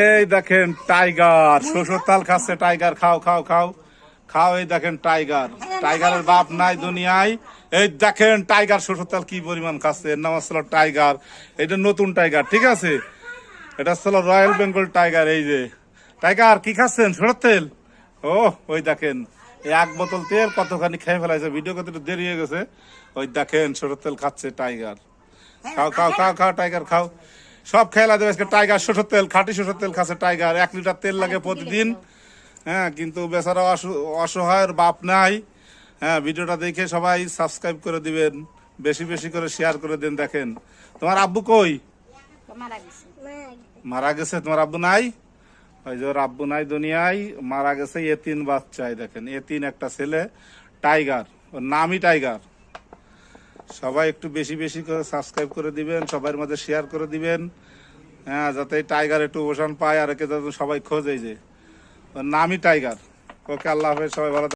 এই দেখেন টাইগার শ্বশুর তাল খাচ্ছে টাইগার খাও খাও খাও খাও এই দেখেন টাইগার টাইগারের বাপ নাই দুনিয়ায় এই দেখেন টাইগার শ্বশুর তাল কি পরিমাণ খাচ্ছে এর নাম আসলে টাইগার এটা নতুন টাইগার ঠিক আছে এটা ছিল রয়্যাল বেঙ্গল টাইগার এই যে টাইগার কি খাচ্ছেন সরষের তেল ও ওই দেখেন এই 1 বোতল তেল কতখানি খেয়ে ফেলাইছে ভিডিও কত দেরি হয়ে গেছে ওই দেখেন সরষের তেল খাচ্ছে টাইগার খাও খাও খাও খাও টাইগার খাও সব খেলা দেবে টাইগার সরষের তেল খাঁটি সরষের তেল খাচ্ছে টাইগার 1 লিটার তেল লাগে প্রতিদিন হ্যাঁ কিন্তু বেচারা অসহায়ের বাপ নাই হ্যাঁ ভিডিওটা দেখে সবাই সাবস্ক্রাইব করে দিবেন বেশি বেশি করে শেয়ার করে দেন দেখেন তোমার আব্বু কই মারা গেছে তোমার আব্বু নাই ওই যে ওর আব্বু নাই দুনিয়ায় মারা গেছে এতিম বাচ্চায় দেখেন এতিম একটা ছেলে টাইগার ওর নামই টাইগার সবাই একটু বেশি বেশি করে সাবস্ক্রাইব করে দিবেন সবার মধ্যে শেয়ার করে দিবেন হ্যাঁ যাতে টাইগার একটু অবসান পায় আর একে যাতে সবাই খোঁজে যে ওর নামই টাইগার ওকে আল্লাহ হাফেজ সবাই ভালো